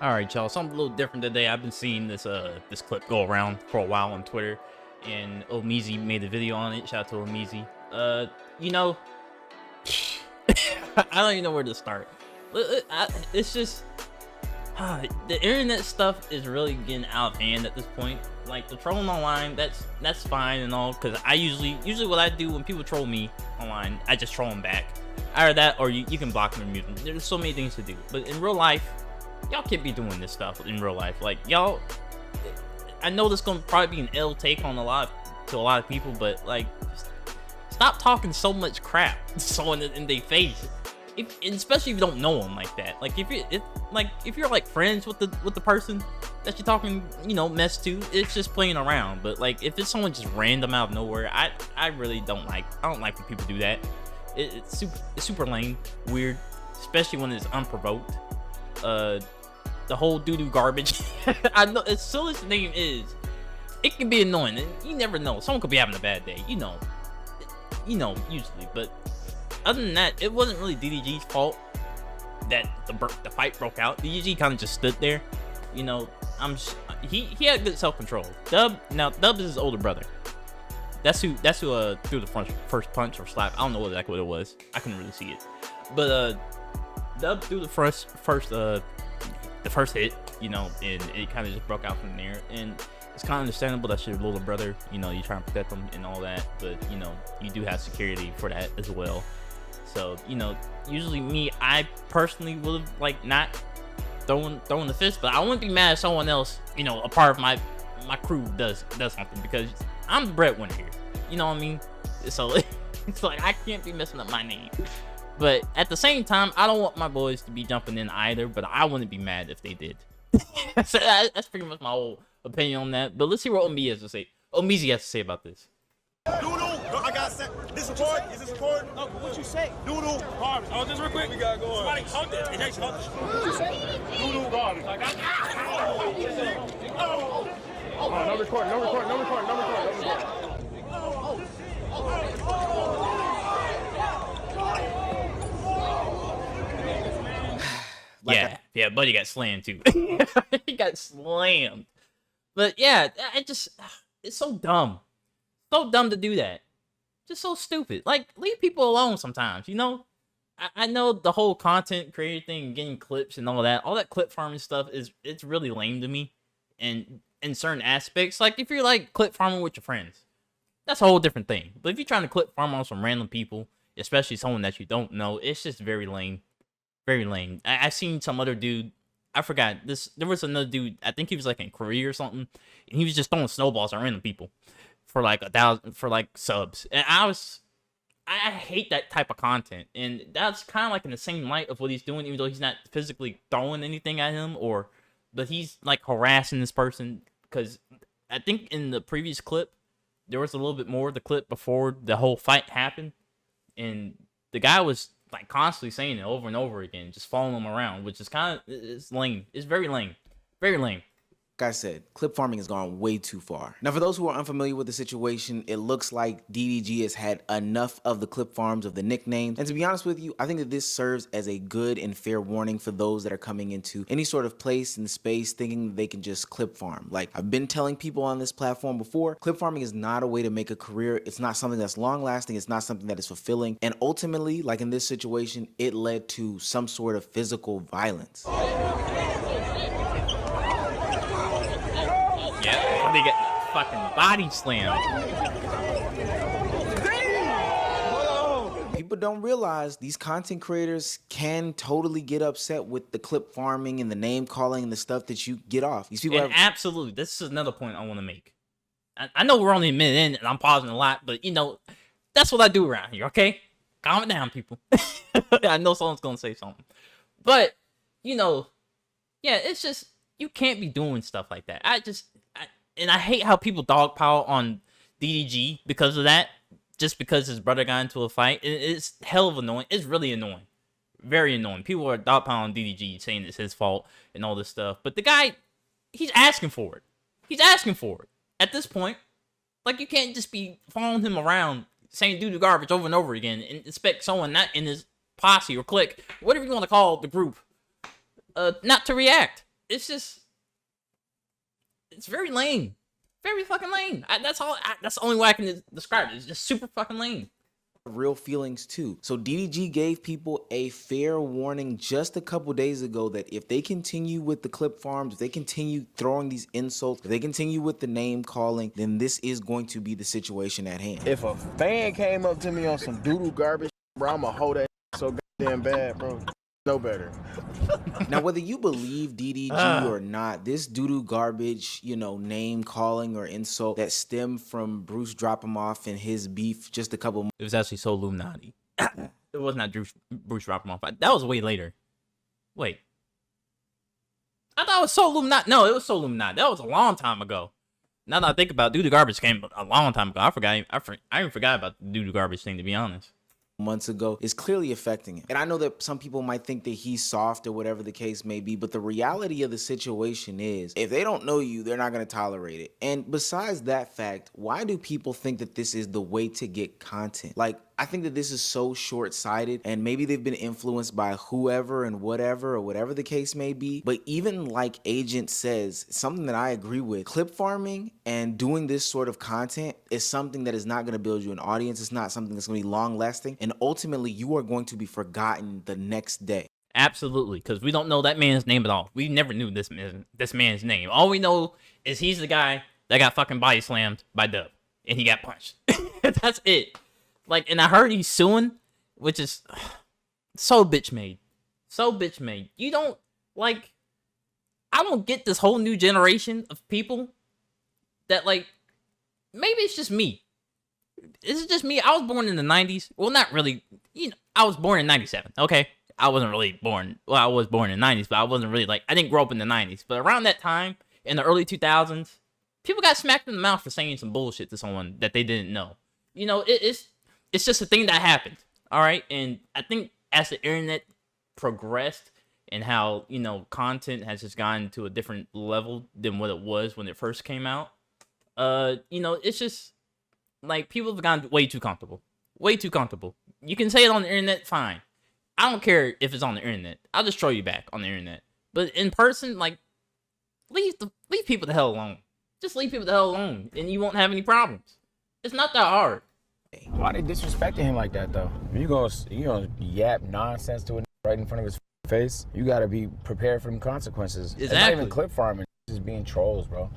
All right, y'all. Something a little different today. I've been seeing this clip go around for a while on Twitter, and Omizi made a video on it. Shout out to Omizi. You know, I don't even know where to start. It's just the internet stuff is really getting out of hand at this point. Like the trolling online, that's fine and all, because I usually what I do when people troll me online, I just troll them back. Either that, or you can block them and mute them. There's so many things to do. But in real life, y'all can't be doing this stuff in real life. Like y'all, I know this gonna probably be an L take on a lot of people, but like, just stop talking so much crap someone in their face. Especially if you don't know them like that. Like if you're like friends with the person that you're talking, mess to, it's just playing around. But like if it's someone just random out of nowhere, I really don't like when people do that. It's super lame, weird, especially when it's unprovoked. The whole doo-doo garbage. I know, as silly as the name is, it can be annoying, and you never know. Someone could be having a bad day, usually. But other than that, it wasn't really DDG's fault that the fight broke out. DDG kind of just stood there. He had good self-control. Dub is his older brother. That's who threw the first punch or slap. I don't know exactly what it was. I couldn't really see it. But Dub threw the first hit, and it kind of just broke out from there. And it's kind of understandable that's your little brother. You're trying to protect them and all that, but you do have security for that as well. So usually me, I personally would have like not throwing the fist, but I wouldn't be mad if someone else, a part of my crew does something, because I'm the breadwinner here. You know what I mean? So it's like I can't be messing up my name. But at the same time, I don't want my boys to be jumping in either, but I wouldn't be mad if they did. So that's pretty much my whole opinion on that. But let's see what Omizi has to say. Omizi has to say about this. Doodle, I got set. This record? Is this record? No, what you say? Doodle, garbage. Oh, just real quick. We got going. Somebody hugged it. It actually hugged it. What you say? Doodle, garbage. I got No recording. Yeah, Buddy got slammed too. He got slammed. But yeah, it's so dumb. So dumb to do that. Just so stupid. Like, leave people alone sometimes, I know the whole content creator thing, getting clips and all that clip farming stuff it's really lame to me. And in certain aspects, like if you're like clip farming with your friends, that's a whole different thing. But if you're trying to clip farm on some random people, especially someone that you don't know, it's just very lame. Very lame. I've seen some other dude, I forgot this. There was another dude, I think he was like in Korea or something, and he was just throwing snowballs at random people for like 1,000 for like subs. And I hate that type of content, and that's kind of like in the same light of what he's doing, even though he's not physically throwing anything at him, but he's like harassing this person. Because I think in the previous clip, there was a little bit more of the clip before the whole fight happened, and the guy was like constantly saying it over and over again, just following him around, which is it's lame. It's very lame. Very lame. Like I said, clip farming has gone way too far. Now, for those who are unfamiliar with the situation, it looks like DDG has had enough of the clip farms of the nicknames. And to be honest with you, I think that this serves as a good and fair warning for those that are coming into any sort of place and space thinking that they can just clip farm. Like I've been telling people on this platform before, clip farming is not a way to make a career. It's not something that's long lasting. It's not something that is fulfilling. And ultimately, like in this situation, it led to some sort of physical violence. Yeah, they get fucking body slammed. People don't realize these content creators can totally get upset with the clip farming and the name calling and the stuff that you get off. These people Absolutely. This is another point I want to make. I know we're only a minute in and I'm pausing a lot, but that's what I do around here, okay? Calm it down, people. I know someone's gonna say something. But, yeah, it's just, you can't be doing stuff like that. And I hate how people dogpile on DDG because of that. Just because his brother got into a fight. It's hell of annoying. It's really annoying. Very annoying. People are dogpiling on DDG saying it's his fault and all this stuff. But the guy, he's asking for it. He's asking for it. At this point, like, you can't just be following him around saying doo-doo garbage over and over again and expect someone not in his posse or clique, whatever you want to call the group, not to react. It's just, it's very lame. Very fucking lame. That's the only way I can describe it. It's just super fucking lame. Real feelings too. So DDG gave people a fair warning just a couple days ago that if they continue with the clip farms, if they continue throwing these insults, if they continue with the name calling, then this is going to be the situation at hand. If a fan came up to me on some doodle garbage, bro, I'ma hold that so goddamn bad, bro. No better. Now, whether you believe DDG or not, this doo-doo garbage, you know, name calling or insult that stemmed from Bruce drop him off and his beef just a couple. It was actually So Illuminati. It was not Bruce dropping off. That was way later. Wait. I thought it was So Illuminati. No, it was So Illuminati. That was a long time ago. Now that I think about it, doo-doo garbage came a long time ago. I even forgot about the doo-doo garbage thing, to be honest. Months ago is clearly affecting him. And I know that some people might think that he's soft or whatever the case may be, but the reality of the situation is if they don't know you, they're not going to tolerate it. And besides that fact, why do people think that this is the way to get content? Like, I think that this is so short-sighted, and maybe they've been influenced by whoever and whatever or whatever the case may be. But even like Agent says, something that I agree with, clip farming and doing this sort of content is something that is not going to build you an audience. It's not something that's going to be long-lasting, and ultimately you are going to be forgotten the next day. Absolutely, because we don't know that man's name at all. We never knew this man's name. All we know is he's the guy that got fucking body slammed by Dub, and he got punched. That's it. Like, and I heard he's suing, which is so bitch made. So bitch made. You don't, like, I don't get this whole new generation of people that, like, maybe it's just me. Is it just me? I was born in the 90s. Well, not really. You know, I was born in 97, okay? I wasn't really born, well, I was born in the 90s, but I wasn't really, like, I didn't grow up in the 90s. But around that time, in the early 2000s, people got smacked in the mouth for saying some bullshit to someone that they didn't know. You know, it's just a thing that happened, all right? And I think as the internet progressed and how, you know, content has just gotten to a different level than what it was when it first came out, you know, it's just, like, people have gotten way too comfortable. Way too comfortable. You can say it on the internet, fine. I don't care if it's on the internet. I'll just throw you back on the internet. But in person, like, leave people the hell alone. Just leave people the hell alone, and you won't have any problems. It's not that hard. Why they disrespecting him like that though? You gonna yap nonsense to a right in front of his face? You gotta be prepared for them consequences. Exactly. It's not even clip farming. It's just being trolls, bro.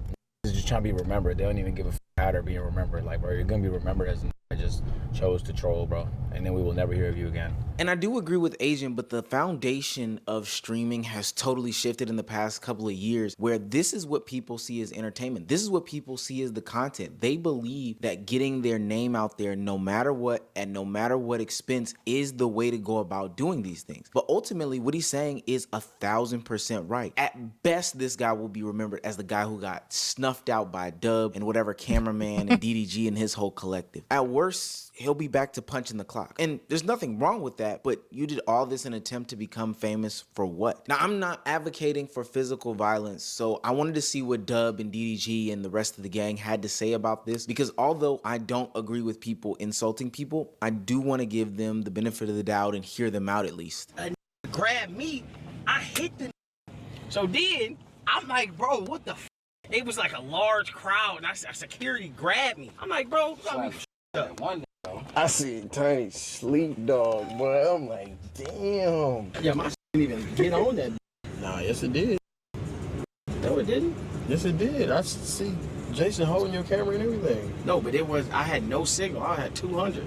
It's just trying to be remembered. They don't even give a how they're being remembered. Like, bro, you're gonna be remembered as I just chose to troll, bro, and then we will never hear of you again. And I do agree with Agent, but the foundation of streaming has totally shifted in the past couple of years, where this is what people see as entertainment. This is what people see as the content. They believe that getting their name out there, no matter what and no matter what expense, is the way to go about doing these things. But ultimately, what he's saying is 1,000% right. At best, this guy will be remembered as the guy who got snuffed out by Dub and whatever cameraman and DDG and his whole collective. At worst, he'll be back to punching the clock. And there's nothing wrong with that, but you did all this in an attempt to become famous for what? Now, I'm not advocating for physical violence, so I wanted to see what Dub and DDG and the rest of the gang had to say about this, because although I don't agree with people insulting people, I do want to give them the benefit of the doubt and hear them out at least. Grab me, I hit the so then I'm like, bro, what the it was like a large crowd and security grabbed me. I'm like, bro, I see Tiny sleep dog, boy. I'm like, damn. yeah, my didn't even get on that. Nah, yes it did. No, it didn't. Yes it did. I see Jason holding your camera and everything. No, but I had no signal. I had 200.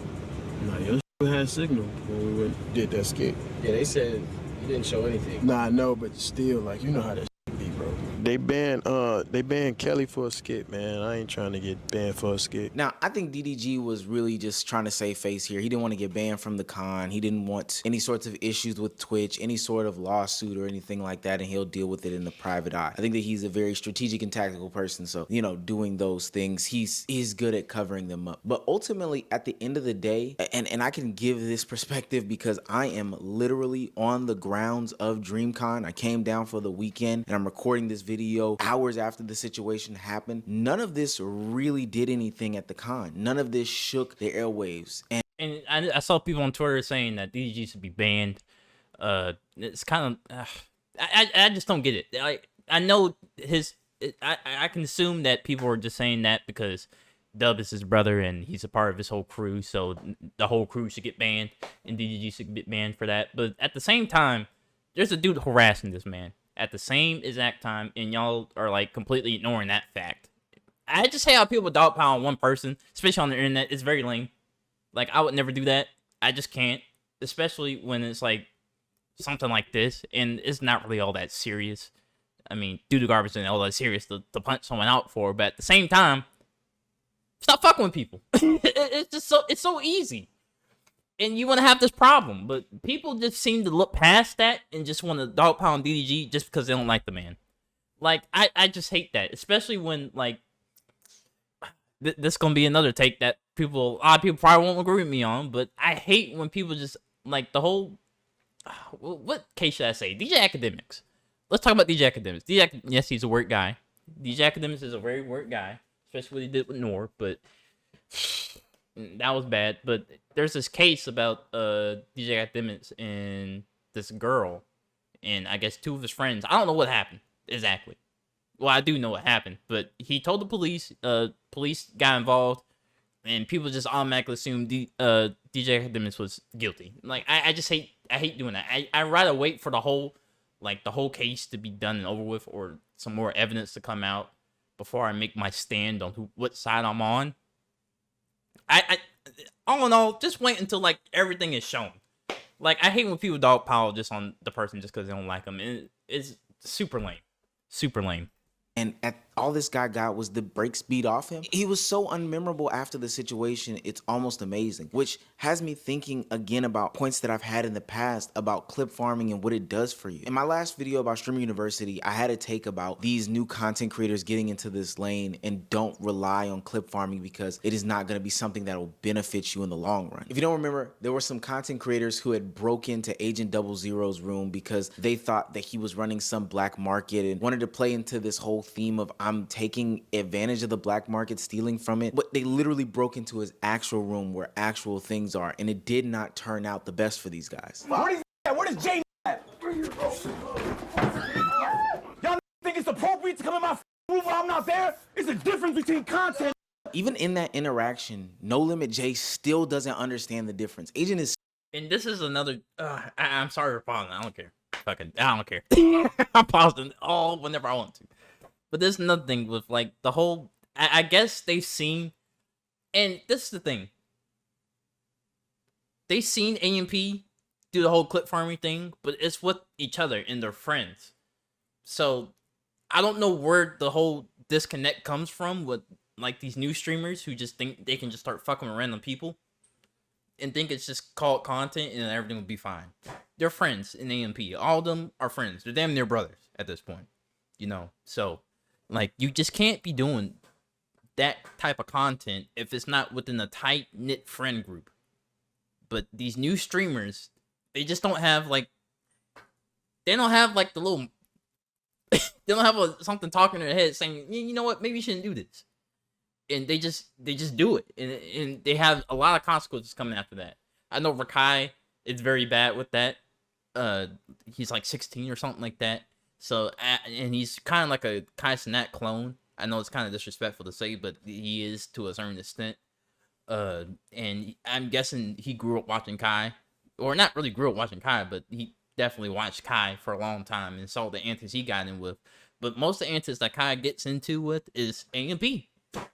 Nah, your had signal when we did that skit. Yeah, they said you didn't show anything. Nah, I know, but still, like, you know how that be, bro. They banned Kelly for a skit, man. I ain't trying to get banned for a skit. Now, I think DDG was really just trying to save face here. He didn't want to get banned from the con. He didn't want any sorts of issues with Twitch, any sort of lawsuit or anything like that, and he'll deal with it in the private eye. I think that he's a very strategic and tactical person, so, you know, doing those things, he's good at covering them up. But ultimately, at the end of the day, and I can give this perspective because I am literally on the grounds of DreamCon. I came down for the weekend, and I'm recording this video hours after the situation happened. None of this really did anything at the con. None of this shook the airwaves. And I saw people on Twitter saying that DDG should be banned. It's kind of I just don't get it. I know I can assume that people are just saying that because Dub is his brother and he's a part of his whole crew, so the whole crew should get banned and DDG should get banned for that. But at the same time, there's a dude harassing this man at the same exact time, and y'all are like completely ignoring that fact. I just hate how people dogpile on one person, especially on the internet. It's very lame. Like, I would never do that. I just can't, especially when it's like something like this, and it's not really all that serious. I mean, due to garbage and all that serious to punch someone out for, but at the same time, stop fucking with people. It's so easy. And you want to have this problem, but people just seem to look past that and just want to dogpile on DDG just because they don't like the man. Like, I just hate that, especially when, like, this gonna be another take that a lot of people probably won't agree with me on, but I hate when people just, like, the whole, what case should I say? DJ Academics. Let's talk about DJ Academics. Yes, he's a work guy. DJ Academics is a very work guy, especially what he did with Nor, but that was bad. But there's this case about DJ Academics and this girl, and I guess two of his friends. I don't know what happened exactly. Well, I do know what happened, but he told the police. Police got involved, and people just automatically assumed DJ Academics was guilty. Like, I hate doing that. I rather wait for the whole case to be done and over with, or some more evidence to come out before I make my stand on what side I'm on. I all in all, just wait until like everything is shown. Like, I hate when people dogpile just on the person just because they don't like them. It's super lame. Super lame. And all this guy got was the brake speed off him. He was so unmemorable after the situation, it's almost amazing. Which has me thinking again about points that I've had in the past about clip farming and what it does for you. In my last video about Streamer University, I had a take about these new content creators getting into this lane and don't rely on clip farming because it is not going to be something that will benefit you in the long run. If you don't remember, there were some content creators who had broke into Agent 00's room because they thought that he was running some black market and wanted to play into this whole theme of I'm taking advantage of the black market, stealing from it. But they literally broke into his actual room where actual things are, and it did not turn out the best for these guys. Where is Jay at? Y'all think it's appropriate to come in my room while I'm not there? It's a difference between content. Even in that interaction, No Limit Jay still doesn't understand the difference. Agent is... And this is another... I'm sorry for pausing. I don't care. Fucking, I don't care. I'm pausing all whenever I want to. But there's another thing with, like, the whole... I guess they've seen... And this is the thing. They've seen AMP do the whole clip farming thing, but it's with each other and their friends. So, I don't know where the whole disconnect comes from with, like, these new streamers who just think they can just start fucking with random people and think it's just called content and everything will be fine. They're friends in AMP. All of them are friends. They're damn near brothers at this point. You know, so... Like, you just can't be doing that type of content if it's not within a tight-knit friend group. But these new streamers, they just don't have, like... They don't have, like, the little... they don't have something talking in their head saying, you know what, maybe you shouldn't do this. And they just do it. And they have a lot of consequences coming after that. I know Rakai is very bad with that. He's, like, 16 or something like that. So, and he's kind of like a Kai Cenat clone. I know it's kind of disrespectful to say, but he is to a certain extent. And I'm guessing he grew up watching Kai. Or not really grew up watching Kai, but he definitely watched Kai for a long time and saw the antics he got in with. But most of the antics that Kai gets into with is AMP.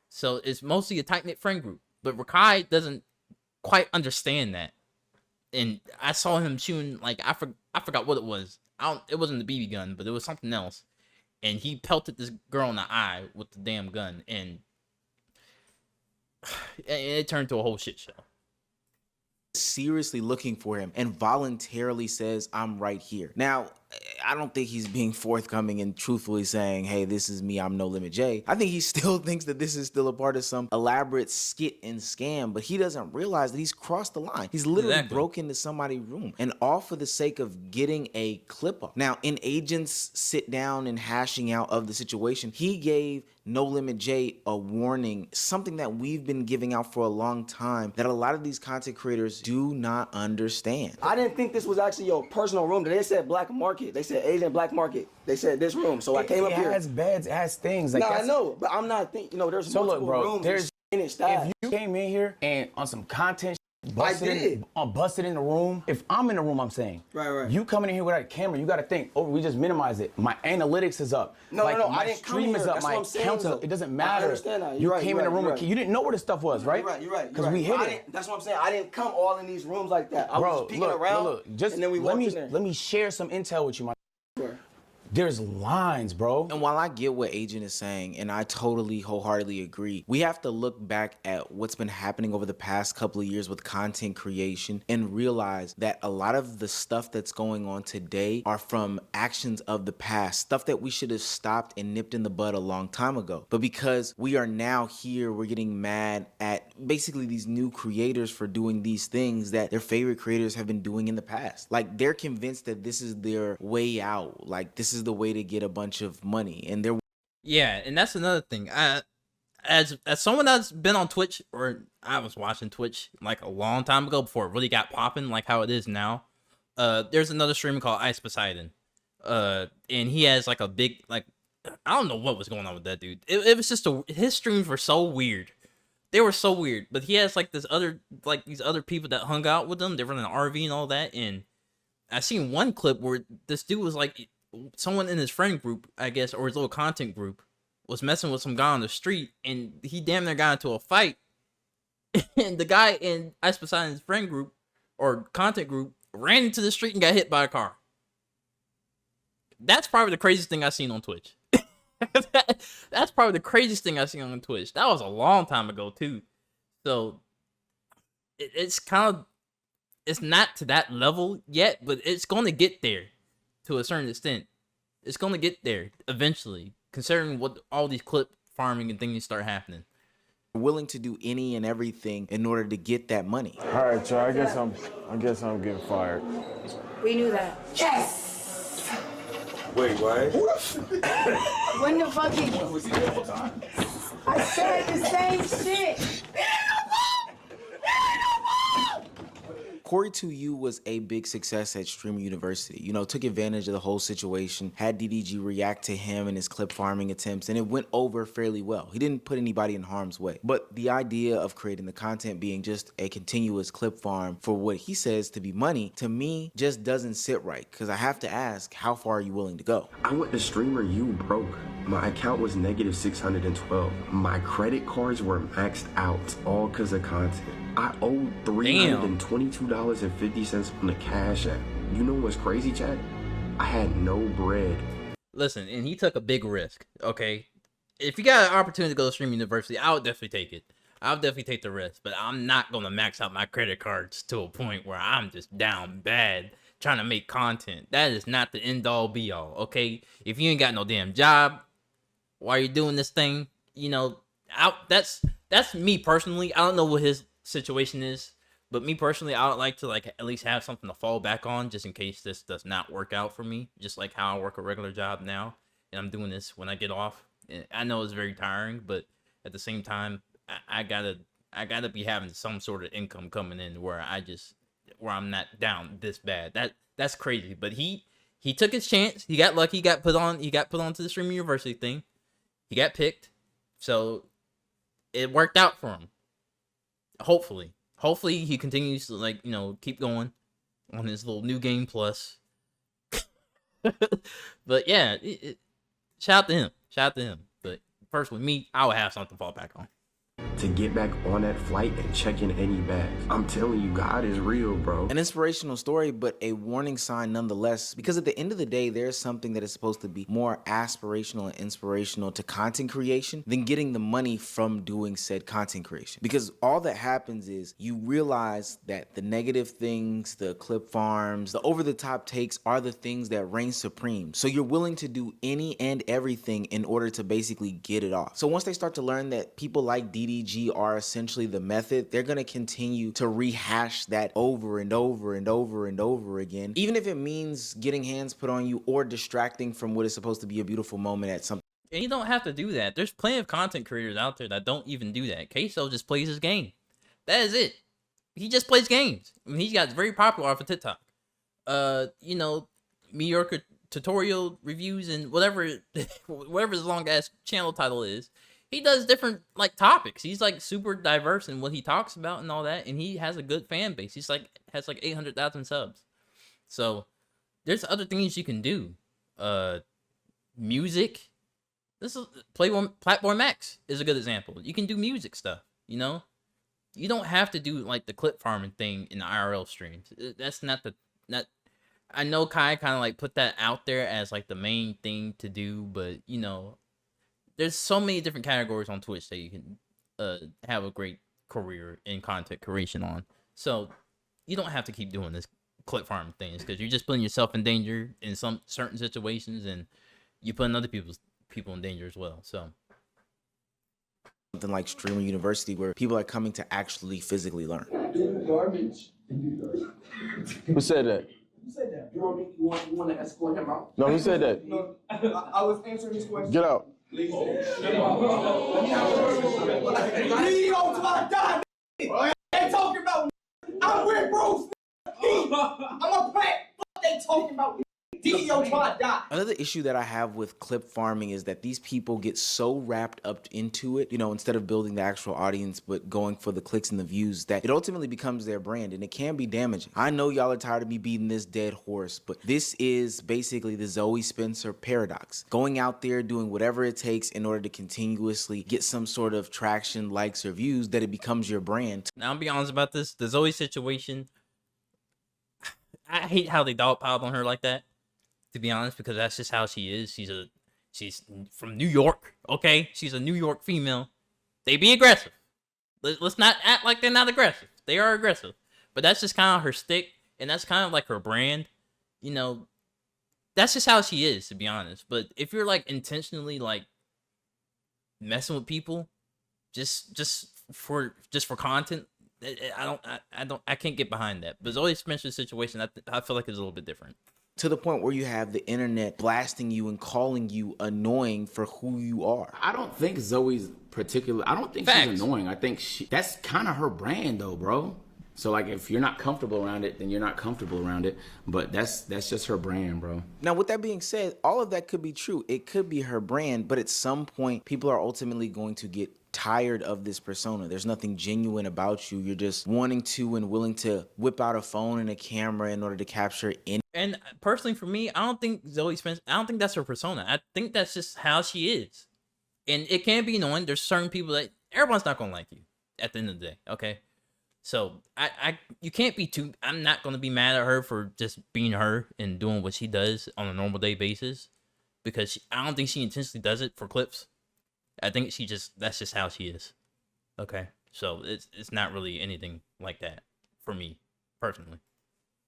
So, it's mostly a tight-knit friend group. But Rakai doesn't quite understand that. And I saw him shooting, like, I forgot what it was. It wasn't the BB gun, but it was something else. And he pelted this girl in the eye with the damn gun. And it turned to a whole shit show. Seriously looking for him and voluntarily says, I'm right here. Now, I don't think he's being forthcoming and truthfully saying, hey, this is me, I'm No Limit Jay. I think he still thinks that this is still a part of some elaborate skit and scam, but he doesn't realize that he's crossed the line. He's literally broke into somebody's room, and all for the sake of getting a clip up. Now, in Agent's sit down and hashing out of the situation, he gave No Limit Jay a warning, something that we've been giving out for a long time that a lot of these content creators do not understand. I didn't think this was actually your personal room. They said black market. market. They said Asian black market. They said this room. So I came up here. It has beds, it has things. Like No, I that's- know, but I'm not thinking. You know, there's So look, multiple bro, rooms. there's in it style. if you came in here and on some content busted did. busted in the room. If I'm in the room, I'm saying. Right. You coming in here without a camera, you gotta think, oh, we just minimize it. My analytics is up. No, like, no, my I didn't come stream here. is up, That's my what I'm saying, counts though. up. It doesn't I matter. understand that. You You're right, came you're in the right, room, you're right. you didn't know where the stuff was, right? You're right. Because we hit I it. didn't- That's what I'm saying. I didn't come all in these rooms like that. I was Bro, just peeking look, around, just and then we let walked me in there. let me share some intel with you, my. There's lines, bro. And while I get what Agent is saying, and I totally wholeheartedly agree, we have to look back at what's been happening over the past couple of years with content creation and realize that a lot of the stuff that's going on today are from actions of the past, stuff that we should have stopped and nipped in the bud a long time ago. But because we are now here, we're getting mad at basically these new creators for doing these things that their favorite creators have been doing in the past. Like, they're convinced that this is their way out. Like, this is the way to get a bunch of money, and they're Yeah, and that's another thing. As someone that's been on Twitch, or I was watching Twitch like a long time ago before it really got popping, like how it is now. There's another streamer called Ice Poseidon, and he has like a big, like, I don't know what was going on with that dude. It was just his streams were so weird. They were so weird, but he has like these other people that hung out with him. They were in an RV and all that, and I seen one clip where this dude was like, someone in his friend group, I guess, or his little content group, was messing with some guy on the street, and he damn near got into a fight. And the guy in Ice Poseidon's friend group or content group ran into the street and got hit by a car. That's probably the craziest thing I've seen on Twitch. That's probably the craziest thing I've seen on Twitch. That was a long time ago too. So it's kind of, it's not to that level yet, but it's going to get there to a certain extent. It's going to get there eventually, considering what all these clip farming and things start happening. willing to do any and everything in order to get that money. All right, y'all. I guess I'm getting fired. We knew that. Yes! Wait, what? When the fuck did I said the same shit. Corey 2U was a big success at Streamer University. You know, took advantage of the whole situation, had DDG react to him and his clip farming attempts, and it went over fairly well. He didn't put anybody in harm's way. But the idea of creating the content being just a continuous clip farm for what he says to be money, to me, just doesn't sit right. Because I have to ask, how far are you willing to go? I went to Streamer U broke. My account was negative 612. My credit cards were maxed out, all because of content. I owed $322.50 on the Cash App. You know what's crazy, Chad? I had no bread. Listen, and he took a big risk, okay? If you got an opportunity to go to Stream University, I would definitely take it. I would definitely take the risk, but I'm not going to max out my credit cards to a point where I'm just down bad trying to make content. That is not the end-all, be-all, okay? If you ain't got no damn job while you're doing this thing, you know, that's me personally. I don't know what his situation is, but me personally, I would like to at least have something to fall back on just in case this does not work out for me, just like how I work a regular job now, and I'm doing this when I get off. And I know it's very tiring, but at the same time, I gotta be having some sort of income coming in where I'm not down this bad. That's crazy. But he took his chance. He got lucky. He got put on to the Streamer University thing. He got picked, so it worked out for him. Hopefully he continues to keep going on his little New Game Plus. But yeah, shout out to him. But first, with me, I would have something to fall back on. To get back on that flight and check in any bags. I'm telling you, God is real, bro. An inspirational story, but a warning sign nonetheless, because at the end of the day, there's something that is supposed to be more aspirational and inspirational to content creation than getting the money from doing said content creation. Because all that happens is you realize that the negative things, the clip farms, the over-the-top takes are the things that reign supreme. So you're willing to do any and everything in order to basically get it off. So once they start to learn that people like DDG are essentially the method, they're going to continue to rehash that over and over and over and over again, even if it means getting hands put on you or distracting from what is supposed to be a beautiful moment at something. And you don't have to do that. There's plenty of content creators out there that don't even do that. Queso just plays his game. That is it. He just plays games. I mean, he got very popular off of TikTok. Mediocre tutorial reviews and whatever his long ass channel title is. He does different like topics. He's like super diverse in what he talks about and all that, and he has a good fan base. He's like has like 800,000 subs. So there's other things you can do. Music. This is Platform Max is a good example. You can do music stuff, you know? You don't have to do like the clip farming thing in the IRL streams. That's not I know Kai kind of like put that out there as like the main thing to do, but you know, there's so many different categories on Twitch that you can have a great career in content creation on. So you don't have to keep doing this clip farming things because you're just putting yourself in danger in some certain situations, and you putting other people in danger as well. So something like Streamer University where people are coming to actually physically learn. Garbage. Who said that? You said that. You want to escort him out? No, who said that? No, I was answering his question. Get out. Leave on my God. They talking about. I'm with Bruce. I'm a plant. They talking about. Another issue that I have with clip farming is that these people get so wrapped up into it, you know, instead of building the actual audience, but going for the clicks and the views, that it ultimately becomes their brand, and it can be damaging. I know y'all are tired of me beating this dead horse, but this is basically the Zoe Spencer paradox. Going out there, doing whatever it takes in order to continuously get some sort of traction, likes, or views, that it becomes your brand. Now, I'll be honest about this. The Zoe situation, I hate how they dogpiled on her like that, to be honest, because that's just how she is. She's from New York, okay? She's a New York female. They be aggressive. Let's not act like they're not aggressive. They are aggressive. But that's just kind of her stick, and that's kind of like her brand. You know, that's just how she is, to be honest. But if you're like intentionally like messing with people just for content, I can't get behind that. But Zoe Spencer's situation, I feel like is a little bit different. To the point where you have the internet blasting you and calling you annoying for who you are. I don't think Zoe's particular. I don't think she's annoying. I think that's kind of her brand, though, bro. So like, if you're not comfortable around it, then you're not comfortable around it. But that's just her brand, bro. Now, with that being said, all of that could be true. It could be her brand, but at some point, people are ultimately going to get tired of this persona. There's nothing genuine about you. You're just wanting to and willing to whip out a phone and a camera in order to capture any. And personally, for me, I don't think Zoe Spencer, I don't think that's her persona. I think that's just how she is. And it can be annoying. There's certain people that everyone's not going to like you at the end of the day. Okay. So you can't be too, I'm not going to be mad at her for just being her and doing what she does on a normal day basis, because I don't think she intentionally does it for clips. I think that's just how she is. Okay. So it's not really anything like that for me personally.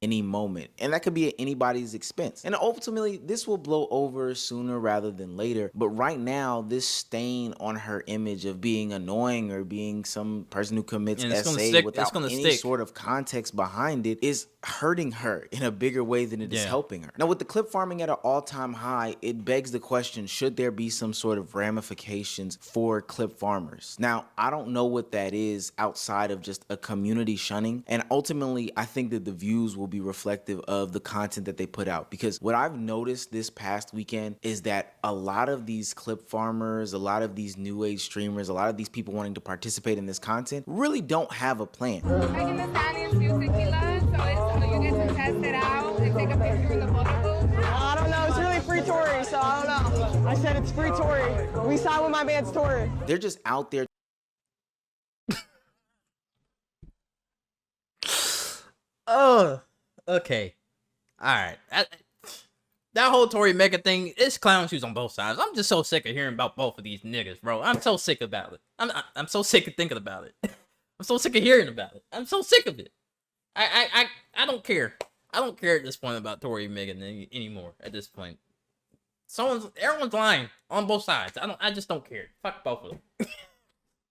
Any moment, and that could be at anybody's expense, and ultimately this will blow over sooner rather than later. But right now, this stain on her image of being annoying or being some person who commits SA without any sort of context behind it is hurting her in a bigger way than it is helping her. Now, with the clip farming at an all-time high, it begs the question, should there be some sort of ramifications for clip farmers? Now, I don't know what that is outside of just a community shunning, and ultimately I think that the views will be reflective of the content that they put out. Because what I've noticed this past weekend is that a lot of these clip farmers, a lot of these new age streamers, a lot of these people wanting to participate in this content really don't have a plan. Megan Thee Stallion's few tequila, so you get to test it out and take a picture in the photo booth. I don't know, it's really free Tory, so I don't know. I said it's free Tory. We signed with my man's Tory. They're just out there. Oh, okay. All right. That whole Tory Mega thing, it's clown shoes on both sides. I'm just so sick of hearing about both of these niggas, bro. I'm so sick about it. I'm so sick of thinking about it. I'm so sick of hearing about it. I'm so sick of it. I don't care. I don't care at this point about Tory Megan anymore. At this point, everyone's lying on both sides. I just don't care. Fuck both of them.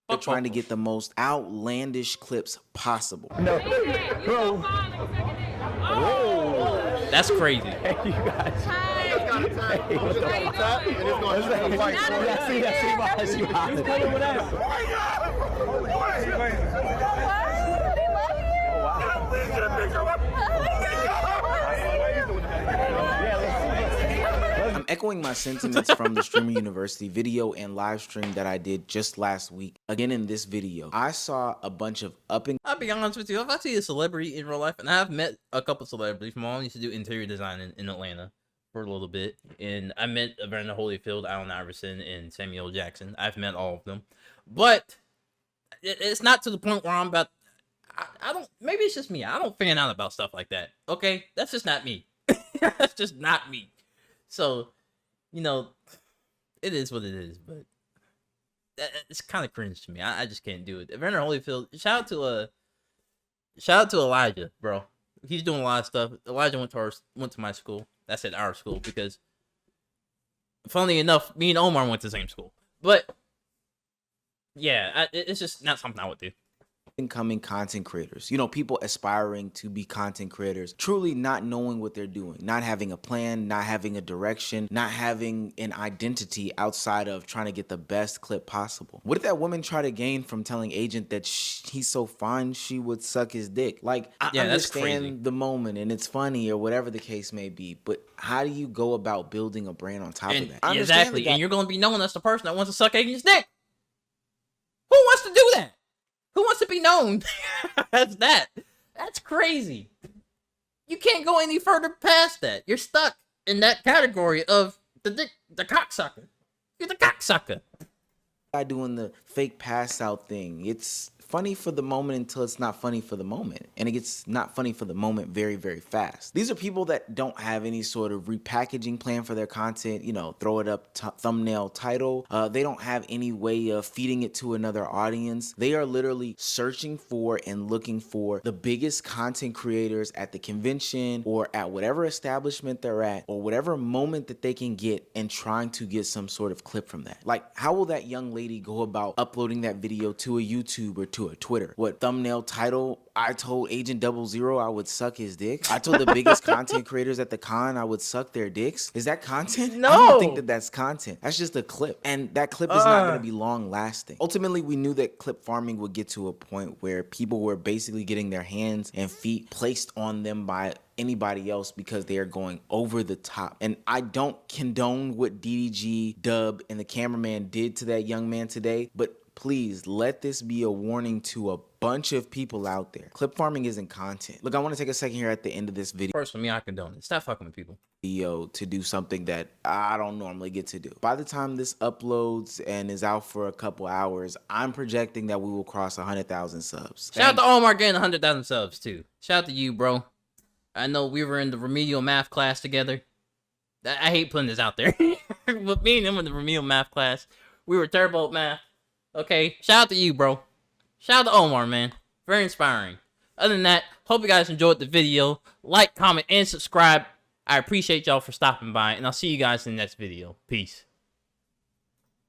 They're trying to get the most outlandish clips possible. No, bro. Whoa. That's crazy. Hey, you guys. Hey, what's up? And it's going to fight. See, he's coming with that. echoing my sentiments from the Streamer University video and live stream that I did just last week. Again, in this video, I saw a bunch of I'll be honest with you, if I see a celebrity in real life, and I've met a couple celebrities, my mom used to do interior design in Atlanta for a little bit, and I met Evander Holyfield, Allen Iverson, and Samuel Jackson. I've met all of them, but it's not to the point where I'm about, I don't, maybe it's just me, I don't fan out about stuff like that, okay? That's just not me. That's just not me. So, you know, it is what it is, but it's kind of cringe to me. I just can't do it. Evander Holyfield, shout out to Elijah, bro. He's doing a lot of stuff. Elijah went to my school. That's at our school because, funny enough, me and Omar went to the same school. But yeah, it's just not something I would do. Incoming content creators, you know, people aspiring to be content creators, truly not knowing what they're doing, not having a plan, not having a direction, not having an identity outside of trying to get the best clip possible. What did that woman try to gain from telling Agent that he's so fine she would suck his dick? Like, I understand the moment and it's funny or whatever the case may be, but how do you go about building a brand on top of that? Exactly, and you're going to be known as the person that wants to suck Agent's dick. Who wants to do that? Who wants to be known as that? That's crazy. You can't go any further past that. You're stuck in that category of the cocksucker. You're the cocksucker. Guy doing the fake pass out thing. It's funny for the moment until it's not funny for the moment. And it gets not funny for the moment very, very fast. These are people that don't have any sort of repackaging plan for their content, you know, throw it up, thumbnail, title. They don't have any way of feeding it to another audience. They are literally searching for and looking for the biggest content creators at the convention or at whatever establishment they're at or whatever moment that they can get and trying to get some sort of clip from that. Like, how will that young lady go about uploading that video to a YouTube or to a Twitter? What, thumbnail, title, I told Agent 00 I would suck his dick? I told the biggest content creators at the con I would suck their dicks? Is that content? No. I don't think that that's content. That's just a clip. And that clip is not going to be long lasting. Ultimately, we knew that clip farming would get to a point where people were basically getting their hands and feet placed on them by anybody else because they are going over the top. And I don't condone what DDG, Dub, and the cameraman did to that young man today, but please let this be a warning to a bunch of people out there. Clip farming isn't content. Look, I want to take a second here at the end of this video. First, for me, I condone it. Stop fucking with people. To do something that I don't normally get to do. By the time this uploads and is out for a couple hours, I'm projecting that we will cross 100,000 subs. Shout out to Omar getting 100,000 subs too. Shout out to you, bro. I know we were in the remedial math class together. I hate putting this out there. But me and him in the remedial math class, we were terrible at math. Okay, shout out to you, bro. Shout out to Omar, man. Very inspiring. Other than that, hope you guys enjoyed the video. Like, comment, and subscribe. I appreciate y'all for stopping by, and I'll see you guys in the next video. Peace.